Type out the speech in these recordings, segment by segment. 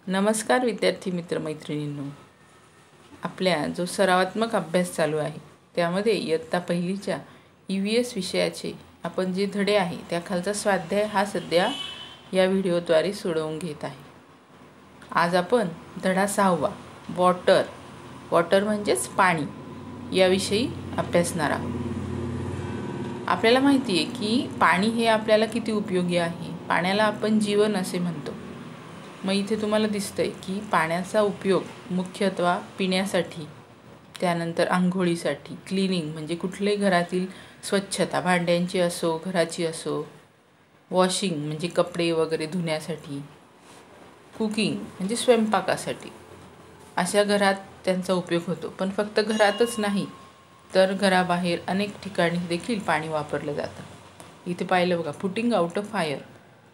नमस्कार विद्यार्थी मित्र मैत्रिणींनो, आपल्या जो सरावात्मक अभ्यास चालू आहे त्यामध्ये इयत्ता पहिलीच्या EVS विषयाचे आपण जे धडे आहे त्याखालचा स्वाध्याय हा सध्या या व्हिडिओद्वारे सोडवून घेत आहे। आज आपण धडा 6वा वॉटर म्हणजेच पाणी याविषयी अभ्यासणार आहोत। आपल्याला माहिती आहे की पाणी हे आपल्याला किती उपयोगी आहे। पाण्याला आपण जीवन असे म्हणतो। मग इथे तुम्हाला दिसतंय की पाण्याचा उपयोग मुख्यत्वे पिण्यासाठी, त्यानंतर अंघोळीसाठी, क्लीनिंग म्हणजे कुठले घरातील स्वच्छता, भांड्यांची असो घराची असो, वॉशिंग म्हणजे कपडे वगैरे धुण्यासाठी, कुकिंग म्हणजे स्वयंपाकासाठी, अशा घरात त्यांचा उपयोग होतो। पण फक्त घरातच नाही तर घराबाहेर अनेक ठिकाणी देखील पाणी वापरलं जातं। इथे पाहिलं बघा, पुटिंग आउट अ फायर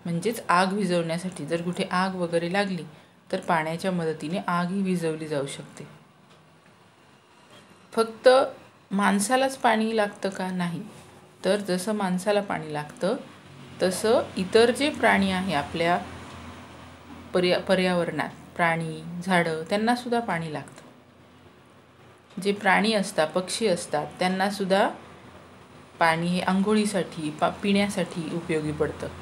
म्हणजेच आग विझवण्यासाठी। जर कुठे आग वगैरे लागली तर पाण्याच्या मदतीने आगही विझवली जाऊ शकते। फक्त माणसालाच पाणी लागतं का? नाही, तर जसं माणसाला पाणी लागतं तसं इतर जे प्राणी आहे आपल्या पर्यावरणात, प्राणी, झाडं, त्यांना सुद्धा पाणी लागतं। जे प्राणी असतात, पक्षी असतात, त्यांना सुद्धा पाणी हे अंघोळीसाठी, पिण्यासाठी उपयोगी पडतं।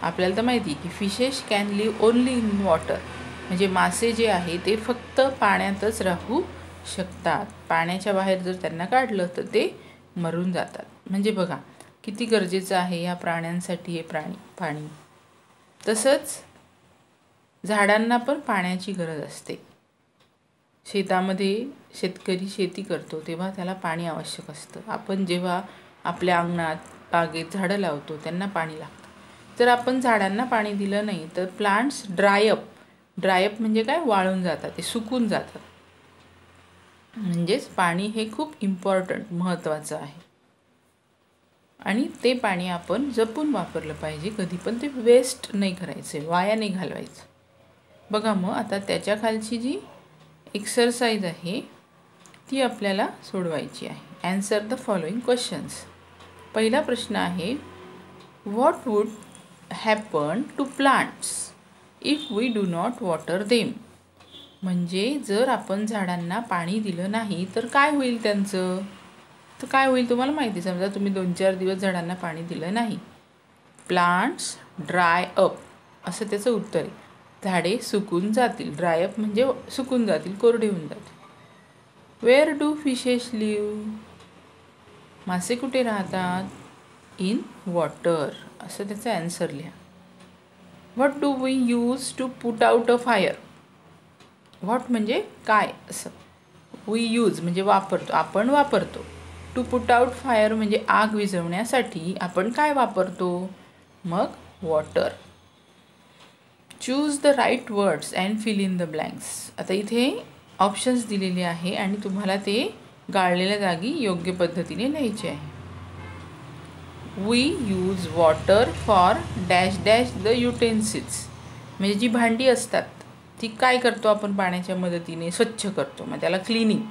आपल्याला तर माहिती आहे की fishes can live only in water, म्हणजे मासे जे आहे ते फक्त पाण्यातच राहू शकतात। पाण्याच्या बाहेर जर त्यांना काढलं तर ते मरून जातात। म्हणजे बघा किती गरजेचं आहे या प्राण्यांसाठी हे पाणी। तसंच झाडांना पण पाण्याची गरज असते। शेतामध्ये शेतकरी शेती करतो तेव्हा त्याला पाणी आवश्यक असतं। आपण जेव्हा आपल्या अंगणात, बागेत झाडं लावतो त्यांना पाणी लागतं। जर आपण झाडांना पाणी दिलं नाही तर प्लांट्स ड्राय अप म्हणजे काय? वाळून जातात, ते सुकून जातात। म्हणजेच पाणी हे खूप इम्पॉर्टंट, महत्त्वाचं आहे आणि ते पाणी आपण जपून वापरलं पाहिजे। कधी पण ते वेस्ट नाही करायचे, वाया नाही घालवायचं। बघा मग आता त्याच्या खालची जी एक्सरसाइज आहे ती आपल्याला सोडवायची आहे। Answer the following questions. पहिला प्रश्न आहे, what would happen to plants if we do not water them? म्हणजे जर आपण झाडांना पाणी दिलं नाही तर काय होईल त्यांचं? तर काय होईल तुम्हाला माहिती? समजा तुम्ही 2-4 दिवस झाडांना पाणी दिलं नाही, प्लांट्स ड्राय अप असं त्याचं उत्तर आहे। झाडे सुकून जातील। ड्राय अप म्हणजे सुकून जातील, कोरडे होऊन जातील। Where do fishes live? मासे कुठे राहतात? इन वॉटर असं त्याचं आन्सर लिहा। What do we use to put out a fire? What म्हणजे काय असं, वी यूज म्हणजे वापरतो, आपण वापरतो। टू पुट आउट फायर म्हणजे आग विझवण्यासाठी आपण काय वापरतो? मग water. Choose the right words and fill in the blanks. आता इथे ऑप्शन्स दिलेले आहे आणि तुम्हाला ते गाळलेल्या जागी योग्य पद्धतीने लिहायचे आहे। We use water for dash dash the utensils, म्हणजे जी भांडी असतात ती काय करतो आपण पाण्याच्या मदतीने स्वच्छ करतो, मग त्याला cleaning.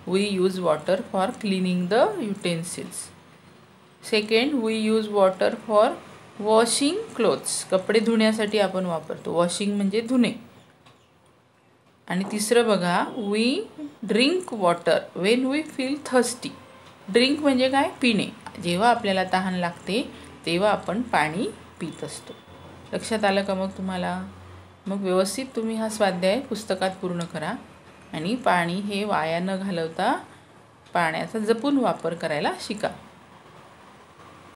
We use water for cleaning the utensils. Second, we use water for washing clothes, कपडे धुण्यासाठी आपण वापरतो। वॉशिंग म्हणजे धुणे। आणि तिसरं बघा, we drink water when we feel thirsty. Drink म्हणजे काय? पिणे। जेव्हा आपल्याला तहान लागते तेव्हा आपण पाणी पित असतो। लक्षात आलं का मग तुम्हाला? मग व्यवस्थित तुम्ही हा स्वाध्याय पुस्तकात पूर्ण करा आणि पाणी हे वाया न घालवता पाण्याचा जपून वापर करायला शिका।